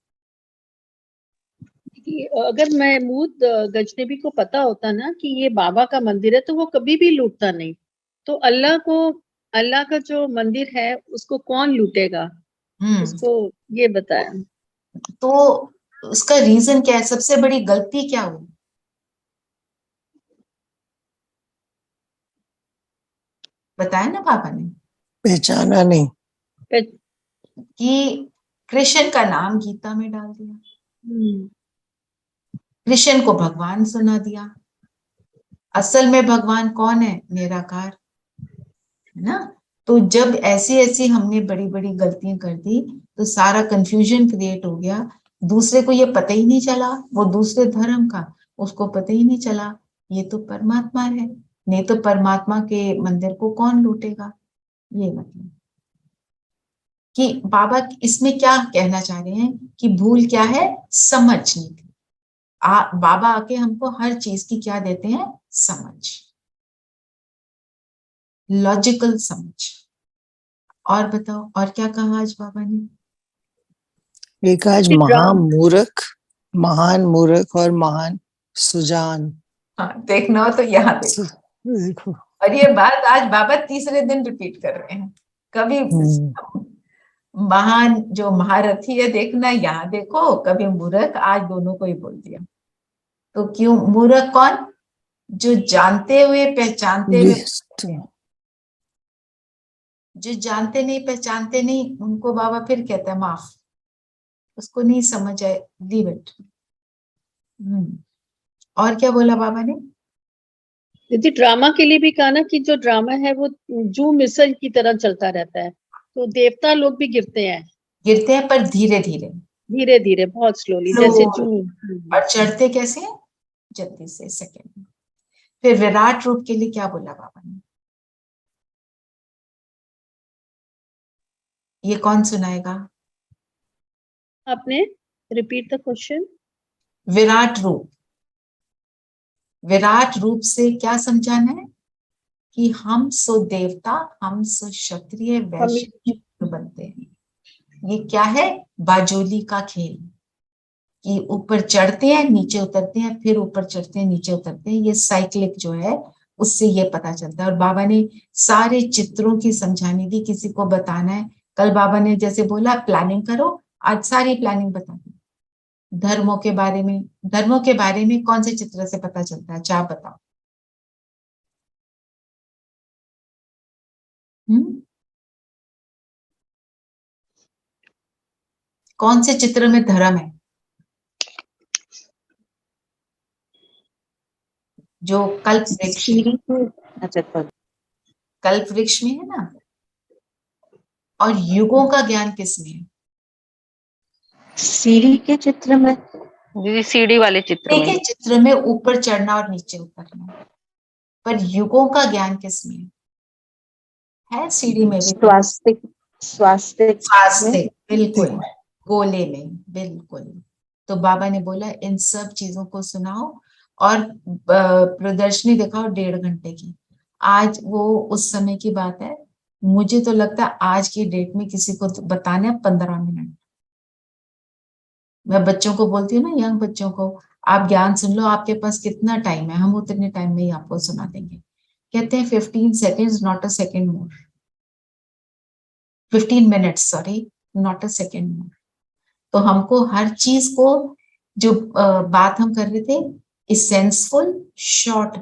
अगर महमूद गजनबी को पता होता ना कि ये बाबा का मंदिर है तो वो कभी भी लूटता नहीं। तो अल्लाह का जो मंदिर है उसको कौन लूटेगा, उसको ये बताया। तो उसका रीजन क्या है? सबसे बड़ी गलती क्या हुई? बताया ना पापा ने, पहचाना नहीं कि कृष्ण का नाम गीता में डाल दिया, कृष्ण को भगवान सुना दिया। असल में भगवान कौन है? निराकार है ना। तो जब ऐसी ऐसी हमने बड़ी बड़ी गलतियां कर दी तो सारा कंफ्यूजन क्रिएट हो गया, दूसरे को ये पता ही नहीं चला, वो दूसरे धर्म का, उसको पता ही नहीं चला ये तो परमात्मा है, नहीं तो परमात्मा के मंदिर को कौन लूटेगा। ये मतलब कि बाबा इसमें क्या कहना चाह रहे हैं कि भूल क्या है, समझ नहीं थी। बाबा आके हमको हर चीज की क्या देते हैं, समझ, लॉजिकल समझ। और बताओ और क्या कहा आज बाबा ने? एक आज महामूर्ख, महान मूर्ख और महान सुजान। हाँ, देखना हो तो यहाँ देखो। और ये बात आज बाबा तीसरे दिन रिपीट कर रहे हैं। कभी महान जो महारथी है देखना यहाँ देखो, कभी मूर्ख, आज दोनों को ही बोल दिया। तो क्यों मूर्ख कौन? जो जानते हुए पहचानते हुए, जो जानते नहीं पहचानते नहीं, उनको बाबा फिर कहते हैं माफ, उसको नहीं समझ आए, लीव इट। और क्या बोला बाबा ने? दीदी ड्रामा के लिए भी कहा ना कि जो ड्रामा है वो जू मिसल की तरह चलता रहता है, तो देवता लोग भी गिरते हैं पर धीरे धीरे, धीरे धीरे, बहुत स्लोली, जैसे जू। और चढ़ते कैसे? जल्दी से, सेकंड। फिर विराट रूप के लिए क्या बोला बाबा ने? ये कौन सुनाएगा? आपने रिपीट द क्वेश्चन। विराट रूप, विराट रूप से क्या समझाना है कि हम सो देवता, हम सो क्षत्रिय वैश्य बनते हैं। ये क्या है? बाजोली का खेल, कि ऊपर चढ़ते हैं नीचे उतरते हैं, फिर ऊपर चढ़ते हैं नीचे उतरते हैं। ये साइक्लिक जो है उससे ये पता चलता है। और बाबा ने सारे चित्रों की समझानी दी, किसी को बताना है। कल बाबा ने जैसे बोला प्लानिंग करो, आज सारी प्लानिंग बता दी। धर्मों के बारे में, धर्मों के बारे में कौन से चित्र से पता चलता है? चाह बताओ। कौन से चित्र में धर्म है? जो कल्प वृक्ष, कल्प वृक्ष में है ना। और युगों का ज्ञान किसमें है? सीढ़ी के चित्र में, सीढ़ी वाले चित्र में, चित्र में ऊपर चढ़ना और नीचे उतरना। पर युगों का ज्ञान किसमें है? सीढ़ी में भी। स्वास्तिक, स्वास्तिक, स्वास्तिक, बिल्कुल, गोले में, बिल्कुल। तो बाबा ने बोला इन सब चीजों को सुनाओ और प्रदर्शनी दिखाओ 1.5 घंटे की। आज वो उस समय की बात है, मुझे तो लगता है आज की डेट में किसी को तो बताना 15 मिनट। मैं बच्चों को बोलती हूँ ना, यंग बच्चों को, आप ज्ञान सुन लो, आपके पास कितना टाइम है, हम उतने टाइम में ही आपको सुना देंगे। कहते हैं 15 seconds, not a second more. 15 minutes, sorry, not a second मोर। तो हमको हर चीज को, जो बात हम कर रहे थे, इसेंसफुल शॉर्ट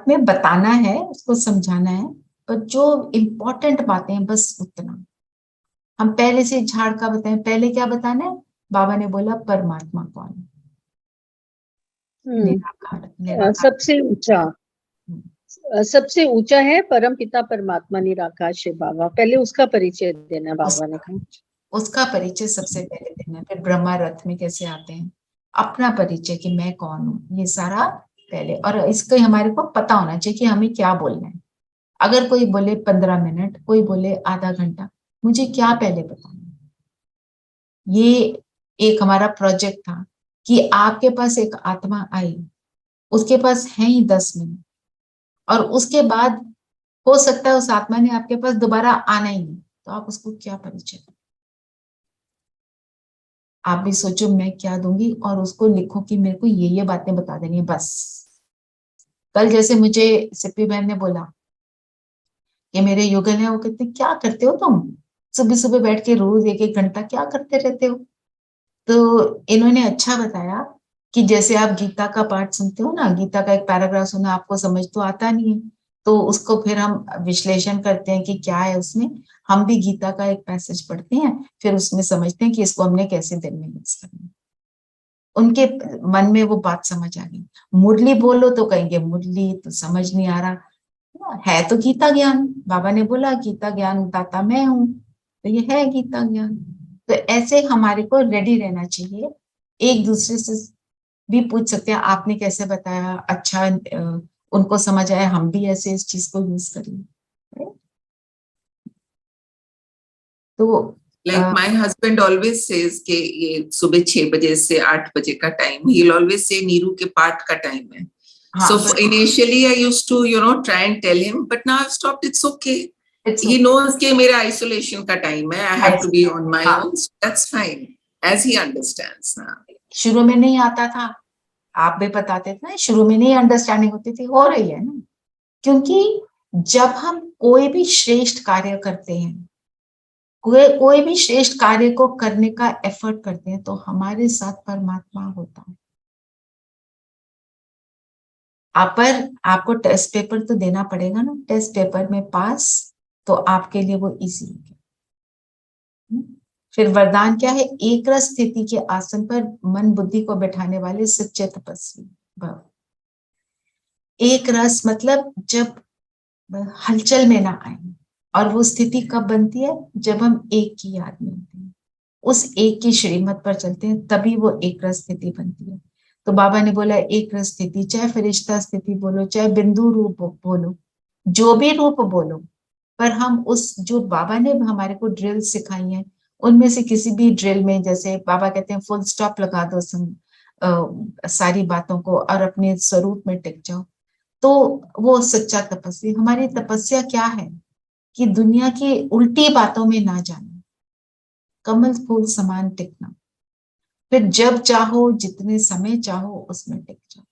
में बताना है, उसको समझाना है। पर जो इम्पोर्टेंट बातें हैं बस उतना हम पहले से झाड़ का बताएं। पहले क्या बताना है? बाबा ने बोला परमात्मा कौन है, निराकार। सबसे ऊंचा है परम पिता परमात्मा निराकार शिव बाबा। पहले उसका परिचय देना बाबा ने कहा, उसका परिचय सबसे पहले देना। फिर ब्रह्मा रथ में कैसे आते हैं, अपना परिचय कि मैं कौन हूँ, ये सारा पहले। और इसका हमारे को पता होना चाहिए कि हमें क्या बोलना है। अगर कोई बोले 15 मिनट, कोई बोले आधा घंटा, मुझे क्या पहले बताना है। ये एक हमारा प्रोजेक्ट था कि आपके पास एक आत्मा आई, उसके पास है ही 10 मिनट, और उसके बाद हो सकता है उस आत्मा ने आपके पास दोबारा आना ही नहीं, तो आप उसको क्या परिचय दें? आप भी सोचो मैं क्या दूंगी, और उसको लिखो कि मेरे को ये बातें बता देनी है बस। कल जैसे मुझे सिप्पी बहन ने बोला कि मेरे युगल है, वो कहते क्या करते हो तुम, सुबह सुबह बैठ के रोज 1-1 घंटा क्या करते रहते हो? तो इन्होंने अच्छा बताया कि जैसे आप गीता का पाठ सुनते हो ना, गीता का एक पैराग्राफ सुना, आपको समझ तो आता नहीं है, तो उसको फिर हम विश्लेषण करते हैं कि क्या है उसमें। हम भी गीता का एक पैसेज पढ़ते हैं, फिर उसमें समझते हैं कि इसको हमने कैसे दिन में मिक्स करना है। उनके मन में वो बात समझ आ गई। मुरली बोलो तो कहेंगे मुरली तो समझ नहीं आ रहा, ना, है तो गीता ज्ञान। बाबा ने बोला गीता ज्ञान दाता मैं हूं, तो ये है गीता ज्ञान। तो ऐसे हमारे को रेडी रहना चाहिए, एक दूसरे से भी पूछ सकते हैं आपने कैसे बताया, अच्छा उनको समझ आया, हम भी ऐसे इस चीज को यूज करेंगे। तो Like my husband always says कि ये सुबह 6 बजे से 8 बजे का time, he'll always say Neeru के पाठ का टाइम है. So initially I used to, try and tell him, but now I've stopped. It's okay. He knows कि मेरा isolation का टाइम है. I have to be on my own. So that's fine, as he understands now. शुरू में नहीं आता था, आप भी बताते थे ना, शुरू में नहीं अंडरस्टैंडिंग होती थी, हो रही है ना, क्योंकि जब हम कोई भी श्रेष्ठ कार्य करते हैं, कोई भी श्रेष्ठ कार्य को करने का एफर्ट करते हैं, तो हमारे साथ परमात्मा होता है। आपको टेस्ट पेपर तो देना पड़ेगा ना, टेस्ट पेपर में पास तो आपके लिए वो इजी है। फिर वरदान क्या है? एक रस स्थिति के आसन पर मन बुद्धि को बैठाने वाले सच्चे तपस्वी भव। एक रस मतलब जब हलचल में ना आए, और वो स्थिति कब बनती है? जब हम एक की याद में होते हैं, उस एक की श्रीमत पर चलते हैं, तभी वो एक रस स्थिति बनती है। तो बाबा ने बोला एक रस स्थिति, चाहे फरिश्ता स्थिति बोलो, चाहे बिंदु रूप बोलो, जो भी रूप बोलो, पर हम उस जो बाबा ने हमारे को ड्रिल सिखाई है, उनमें से किसी भी ड्रिल में, जैसे बाबा कहते हैं फुल स्टॉप लगा दो सारी बातों को और अपने स्वरूप में टिक जाओ, तो वो सच्चा तपस्वी। हमारी तपस्या क्या है? कि दुनिया की उल्टी बातों में ना जाना, कमल फूल समान टिकना, फिर जब चाहो जितने समय चाहो उसमें टिक जाओ।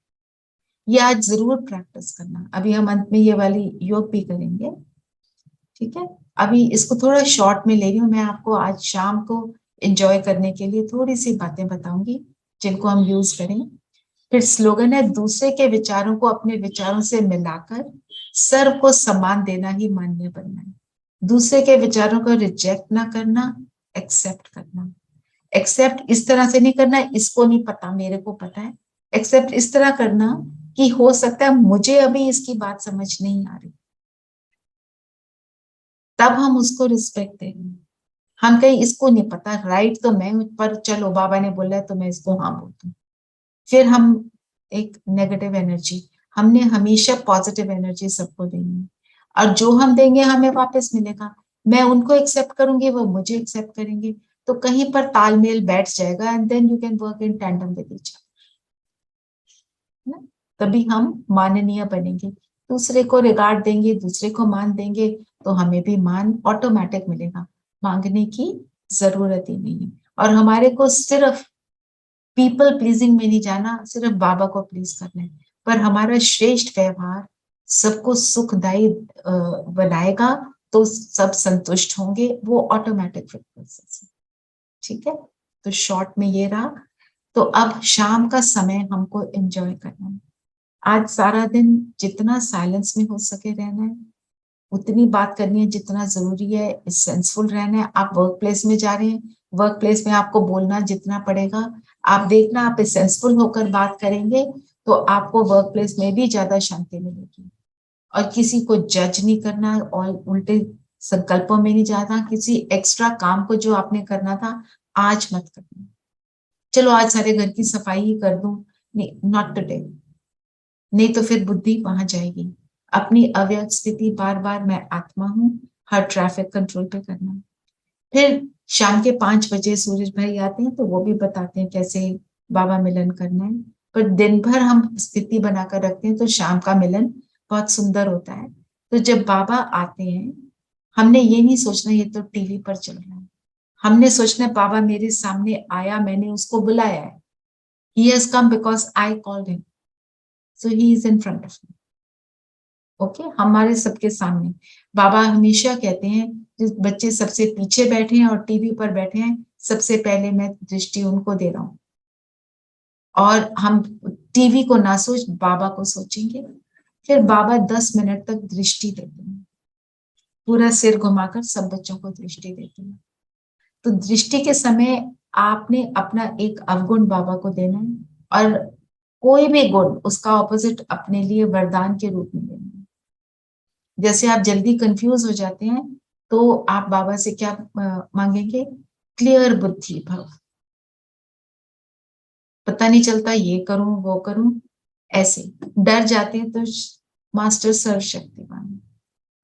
ये आज जरूर प्रैक्टिस करना। अभी हम अंत में ये वाली योग भी करेंगे, ठीक है? अभी इसको थोड़ा शॉर्ट में ले रही हूँ मैं, आपको आज शाम को एंजॉय करने के लिए थोड़ी सी बातें बताऊंगी जिनको हम यूज करें। फिर स्लोगन है, दूसरे के विचारों को अपने विचारों से मिलाकर सर्व को सम्मान देना ही मान्य बनना है। दूसरे के विचारों को रिजेक्ट ना करना, एक्सेप्ट करना। एक्सेप्ट इस तरह से नहीं करना इसको नहीं पता मेरे को पता है, एक्सेप्ट इस तरह करना कि हो सकता है मुझे अभी इसकी बात समझ नहीं आ रही, तब हम उसको रिस्पेक्ट देंगे। हम कहीं इसको नहीं पता, राइट तो मैं, पर चलो बाबा ने बोला है तो मैं इसको हाँ बोलता हूँ। फिर हम एक नेगेटिव एनर्जी, हमने हमेशा पॉजिटिव एनर्जी सबको देनी, और जो हम देंगे हमें वापस मिलेगा। मैं उनको एक्सेप्ट करूंगी, वो मुझे एक्सेप्ट करेंगे, तो कहीं पर तालमेल बैठ जाएगा, and then you can work in tandem with each other. तभी हम माननीय बनेंगे, दूसरे को रिगार्ड देंगे, दूसरे को मान देंगे, तो हमें भी मान ऑटोमेटिक मिलेगा, मांगने की जरूरत ही नहीं है। और हमारे को सिर्फ पीपल प्लीजिंग में नहीं जाना, सिर्फ बाबा को प्लीज करना है, पर हमारा श्रेष्ठ व्यवहार सबको सुखदायी बनाएगा, तो सब संतुष्ट होंगे, वो ऑटोमेटिक प्रोसेस है, ठीक है? तो शॉर्ट में ये रहा। तो अब शाम का समय हमको एंजॉय करना है। आज सारा दिन जितना साइलेंस में हो सके रहना है, उतनी बात करनी है जितना जरूरी है, सेंसफुल रहना है। आप वर्क प्लेस में जा रहे हैं, वर्क प्लेस में आपको बोलना जितना पड़ेगा, आप देखना आप सेंसफुल होकर बात करेंगे तो आपको वर्क प्लेस में भी ज्यादा शांति मिलेगी। और किसी को जज नहीं करना और उल्टे संकल्पों में नहीं जाना, किसी एक्स्ट्रा काम को जो आपने करना था आज मत करना। चलो आज सारे घर की सफाई ही कर दूं, नहीं, नॉट टुडे, नहीं तो फिर बुद्धि वहां जाएगी। अपनी अव्यक्त स्थिति बार बार मैं आत्मा हूं, हर ट्रैफिक कंट्रोल पे करना। फिर शाम के 5 बजे सूरज भाई आते हैं तो वो भी बताते हैं कैसे बाबा मिलन करना है। पर दिन भर हम स्थिति बनाकर रखते हैं तो शाम का मिलन बहुत सुंदर होता है। तो जब बाबा आते हैं, हमने ये नहीं सोचना ये तो टीवी पर चल रहा है, हमने सोचना बाबा मेरे सामने आया, मैंने उसको बुलाया है, he has come because I called him, so he is in front of me. Okay, हमारे सबके सामने। बाबा हमेशा कहते हैं जिस बच्चे सबसे पीछे बैठे हैं और टीवी पर बैठे हैं, सबसे पहले मैं दृष्टि उनको दे रहा हूँ। और हम टीवी को ना सोच बाबा को सोचेंगे। फिर बाबा 10 मिनट तक दृष्टि देते हैं, पूरा सिर घुमाकर सब बच्चों को दृष्टि देते हैं। तो दृष्टि के समय आपने अपना एक अवगुण बाबा को देना है, और कोई भी गुण उसका ऑपोजिट अपने लिए वरदान के रूप में लेना है। जैसे आप जल्दी कंफ्यूज हो जाते हैं तो आप बाबा से क्या मांगेंगे? क्लियर बुद्धि भव। पता नहीं चलता ये करूं वो करूं, ऐसे डर जाते हैं तो मास्टर सर्वशक्तिमान,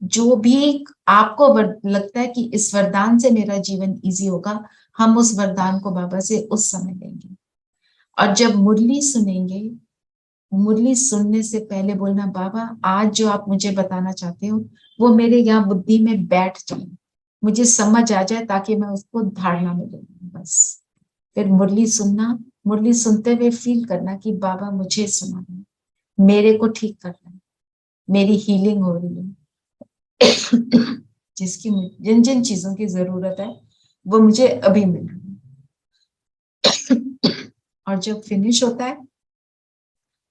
जो भी आपको लगता है कि इस वरदान से मेरा जीवन इजी होगा, हम उस वरदान को बाबा से उस समय लेंगे। और जब मुरली सुनेंगे, मुरली सुनने से पहले बोलना, बाबा आज जो आप मुझे बताना चाहते हो वो मेरे यहाँ बुद्धि में बैठ जाए, मुझे समझ आ जाए, ताकि मैं उसको धारणा में ले लूं। बस फिर मुरली सुनना, मुरली सुनते हुए फील करना कि बाबा मुझे सुनाना है, मेरे को ठीक करना है, मेरी हीलिंग हो रही है, जिसकी जिन जिन चीजों की जरूरत है वो मुझे अभी मिल रही है। और जब फिनिश होता है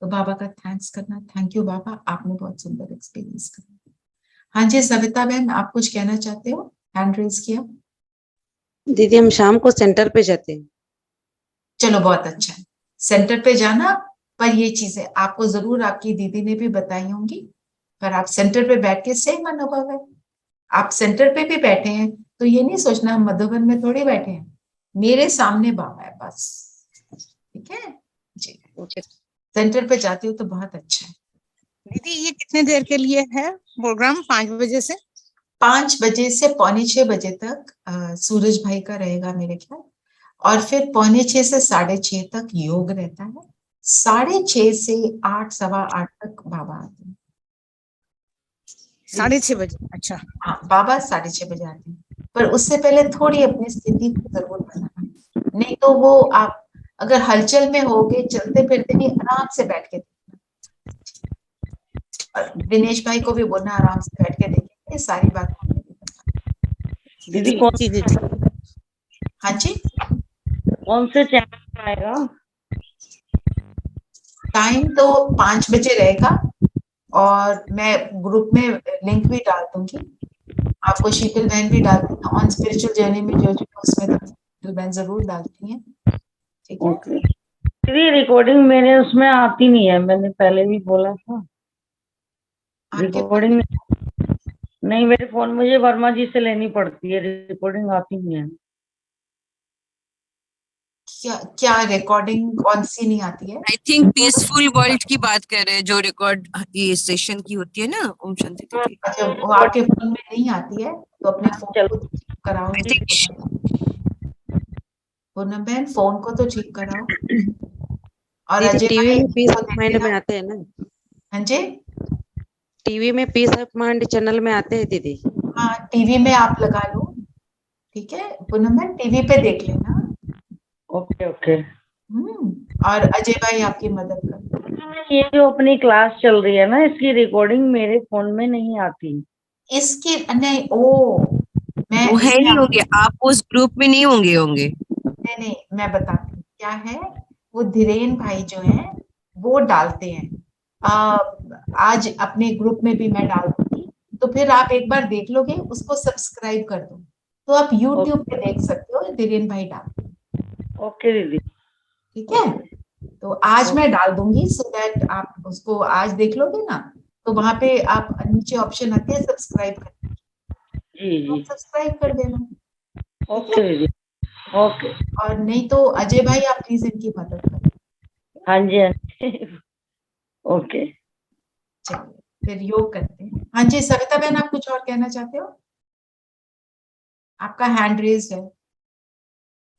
तो बाबा का थैंक्स करना, थैंक यू बाबा, आपने बहुत सुंदर एक्सपीरियंस करा। हाँ जी सविता बहन, आप कुछ कहना चाहते हो? हैंड रेज किया। दीदी हम शाम को सेंटर पे जाते हैं। चलो बहुत अच्छा है, सेंटर पे जाना। पर ये चीजें आपको जरूर आपकी दीदी ने भी बताई होंगी, पर आप सेंटर पे बैठ के सेम अनुभव है। आप सेंटर पे भी बैठे हैं तो ये नहीं सोचना हम मधुबन में थोड़ी बैठे हैं, मेरे सामने बाबा है बस। ठीक है जी, सेंटर पे जाती हो तो बहुत अच्छा है। दीदी ये कितने देर के लिए है प्रोग्राम? 5 बजे से 5 बजे से पौने 6 बजे तक सूरज भाई का रहेगा मेरे ख्याल, और फिर पौने 6 से 6:30 तक योग रहता है, 6:30 से 8, 8:15 तक बाबा आते हैं। 6:30 बजे? अच्छा हाँ बाबा 6:30 बजे आते हैं, पर उससे पहले थोड़ी अपनी स्थिति को जरूर बनाना, नहीं तो वो आप अगर हलचल में होगे, चलते फिरते नहीं, आराम से बैठ के देखना। और दिनेश भाई को भी बोलना आराम से बैठ के देखेंगे, ये सारी बात दीदी कौन सी दीदी? हाँ जी कौन से चैनल पे आएगा? टाइम तो 5 बजे रहेगा, और मैं ग्रुप में लिंक भी डाल दूंगी, आपको शीतल बहन भी डाल देना, ऑन स्पिरिचुअल जर्नी में जो उसमें तो शीतल बहन जरूर डालती हैं। ठीक है दीदी रिकॉर्डिंग मेरे उसमें आती नहीं है, मैंने पहले भी बोला था। रिकॉर्डिंग नहीं, मेरे फोन मुझे वर्मा जी से लेनी पड़ती है, रिकॉर्डिंग आती नहीं है। क्या रिकॉर्डिंग कौन सी नहीं आती है? आई थिंक पीसफुल वर्ल्ड की बात कर रहे हैं, जो रिकॉर्ड ये सेशन की होती है ना। ओम शांति दीदी। अच्छा वो आपके फोन में नहीं आती है तो अपने फोन को ठीक कराओ जी। पूनम बहन फोन को तो ठीक कराओ। और अजय टीवी भाई में पीस ऑफ माइंड में आते हैं ना। हाँ जी टीवी में पीस ऑफ माइंड चैनल में आते हैं दीदी। हाँ टीवी में आप लगा लो, ठीक है पूनम बहन, टीवी पे देख लेना। Okay okay. और अजय भाई आपकी मदद कर। ये जो अपनी क्लास चल रही है ना, इसकी रिकॉर्डिंग मेरे फोन में नहीं आती। इसकी नहीं, ओ मैं वो है नहीं होंगे, आप उस ग्रुप में नहीं होंगे। नहीं मैं बताती हूँ क्या है। वो धीरेन भाई जो हैं वो डालते हैं, आज अपने ग्रुप में भी मैं डाल दूंगी, तो फिर आप एक बार देख लोगे, उसको सब्सक्राइब कर दो तो आप YouTube पे देख सकते हो, धीरेन भाई डाल। ओके दीदी ठीक है, तो आज मैं डाल दूंगी सो दैट आप उसको आज देख लोगे ना, तो वहां पे आप नीचे ऑप्शन आती है सब्सक्राइब करने की, जी सब्सक्राइब कर देना। ओके दीदी ओके। और नहीं तो अजय भाई आप प्लीज इनकी मदद करें। हाँ जी हाँ जी ओके चलिए फिर योग करते हैं। हाँ जी सविता बहन आप कुछ और कहना चाहते हो? आपका हैंड रेज है।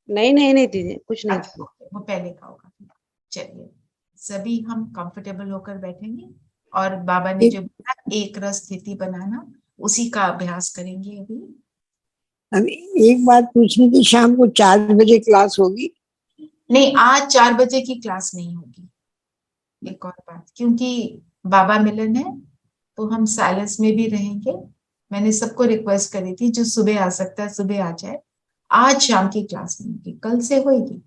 नहीं दीदी कुछ नहीं। अच्छा, वो पहले का होगा। चलिए सभी हम कंफर्टेबल होकर बैठेंगे, और बाबा ने जो बोला एक रस स्थिति बनाना, उसी का अभ्यास करेंगे अभी। अभी एक बात पूछनी थी, शाम को 4 बजे क्लास होगी? नहीं आज 4 बजे की क्लास नहीं होगी। एक और बात, क्योंकि बाबा मिलन है तो हम साइलेंस में भी रहेंगे। मैंने सबको रिक्वेस्ट करी थी जो सुबह आ सकता है सुबह आ जाए। आज शाम की क्लास नहीं होगी, कल से होगी।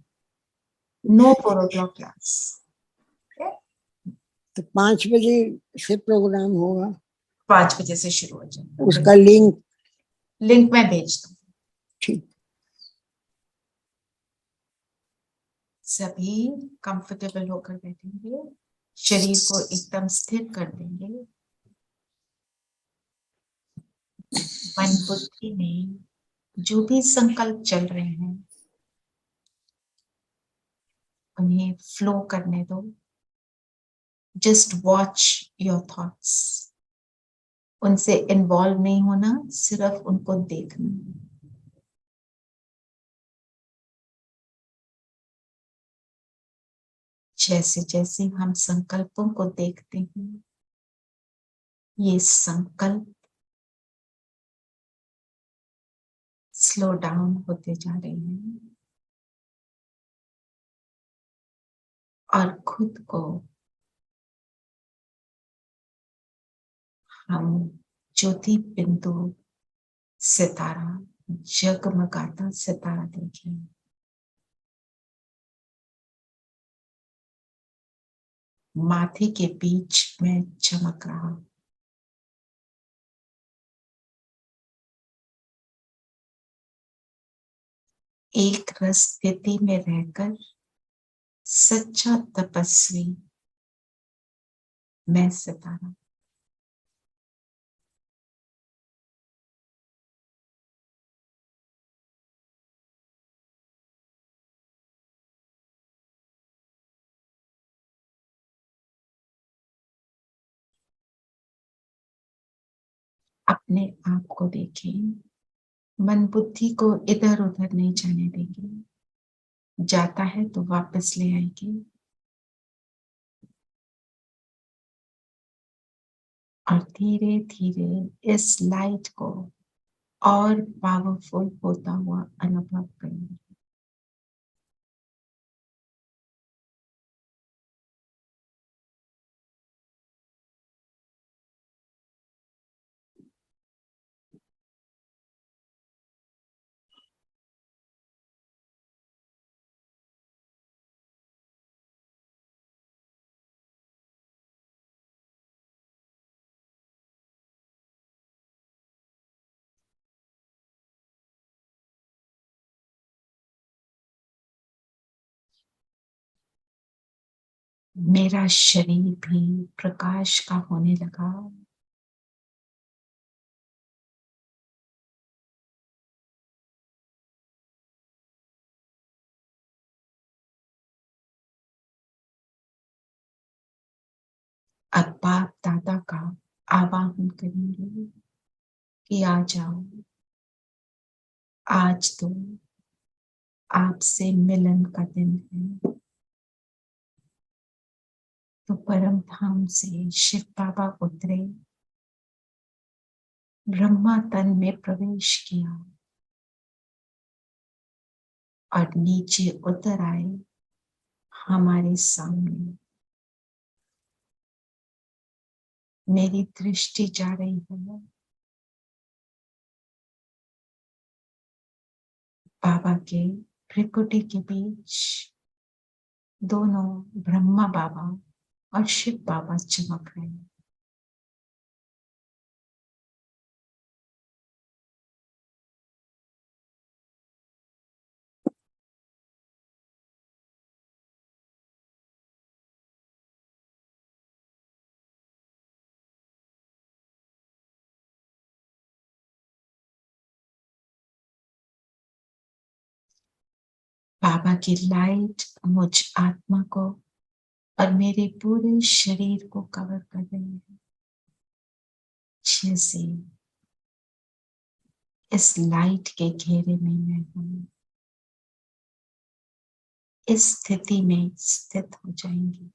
No 4 o'clock class. तो 5 बजे से प्रोग्राम होगा? 5 बजे से शुरू हो जाए। उसका लिंक मैं भेज दूँ। ठीक। सभी कंफर्टेबल होकर बैठेंगे, शरीर को एकदम स्थिर कर देंगे। मन बुद्धि में जो भी संकल्प चल रहे हैं उन्हें फ्लो करने दो। जस्ट वॉच योर थॉट्स, उनसे इन्वॉल्व नहीं होना, सिर्फ उनको देखना। जैसे जैसे हम संकल्पों को देखते हैं, ये संकल्प स्लो डाउन होते जा रहे हैं और खुद को हम ज्योति बिंदु सितारा, जगमगाता सितारा देखें। माथे के बीच में चमक रहा, एक रस स्थिति में रहकर सच्चा तपस्वी मैं सितारा। अपने आप को देखें, मन बुद्धि को इधर उधर नहीं जाने देंगे, जाता है तो वापस ले आएंगे और धीरे धीरे इस लाइट को और पावरफुल होता हुआ अनुभव करेंगे। मेरा शरीर भी प्रकाश का होने लगा। अब बाप दादा का आवाहन करेंगे कि आ जाओ, आज तो आपसे मिलन का दिन है। तो परम धाम से शिव बाबा उतरे, ब्रह्मा तन में प्रवेश किया और नीचे उतर आए हमारे सामने। मेरी दृष्टि जा रही है बाबा के भ्रिकुटी के बीच, दोनों ब्रह्मा बाबा और शिव बाबा चमक रहे हैं। बाबा की लाइट मुझ आत्मा को और मेरे पूरे शरीर को कवर कर रही है। जैसे इस लाइट के घेरे में मैं हूं, इस स्थिति में स्थित हो जाएंगी।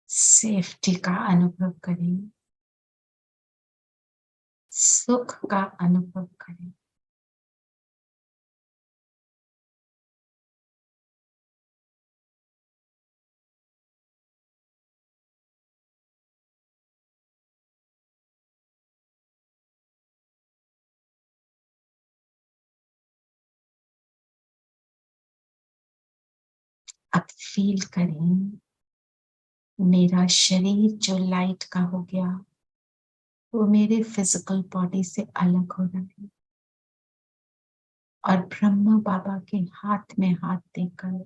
सेफ्टी का अनुभव करें, सुख का अनुभव करें। फील करें मेरा शरीर जो लाइट का हो गया वो मेरे फिजिकल बॉडी से अलग हो रहा है और ब्रह्मा बाबा के हाथ में हाथ देकर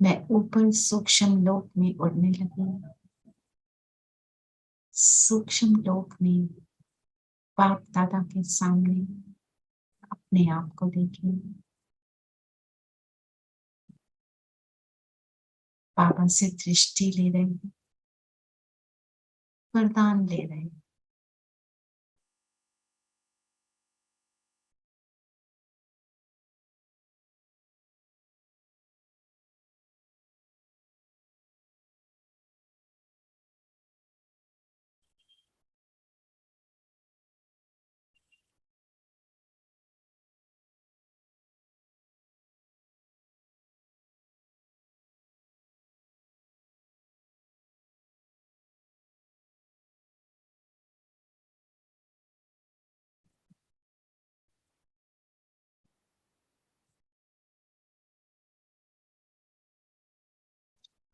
मैं ऊपर सूक्ष्म लोक में उड़ने लगी। सूक्ष्म लोक में बाप दादा के सामने अपने आप को देखिए। बाबा से दृष्टि ले रहे हैं, वरदान ले रहे हैं।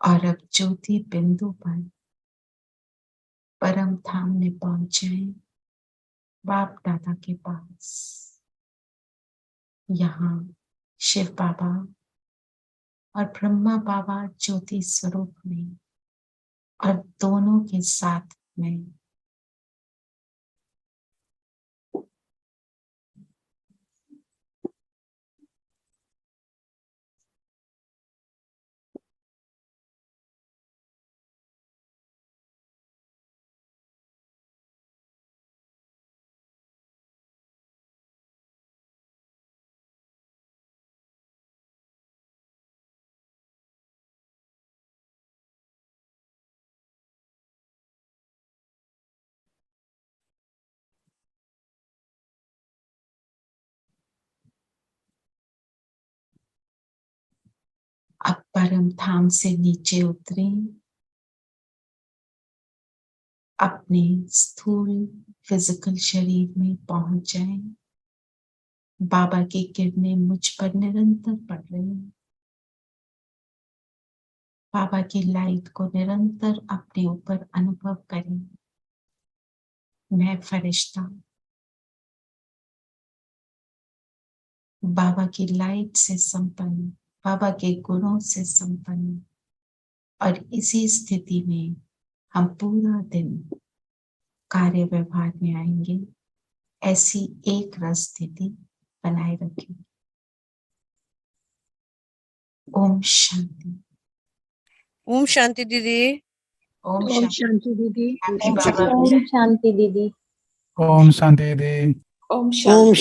और अब ज्योति बिंदु पर परम धाम में पहुंच जाए, बाप दादा के पास। यहाँ शिव बाबा और ब्रह्मा बाबा ज्योति स्वरूप में और दोनों के साथ में अब परम धाम से नीचे उतरे, अपने स्थूल फिजिकल शरीर में पहुंच जाएं। बाबा की किरणें मुझ पर निरंतर पड़ रही हैं। बाबा की लाइट को निरंतर अपने ऊपर अनुभव करें। मैं फरिश्ता बाबा की लाइट से संपन्न, बाबा के गुणों से संपन्न, और इसी स्थिति में हम पूरा दिन कार्य व्यवहार में आएंगे। ऐसी एक रस स्थिति बनाए रखें। ओम शांति। ओम शांति दीदी। ओम ओम शांति दीदी। शांति। शांति दीदी। ओम शांति दीदी। ओम शांति।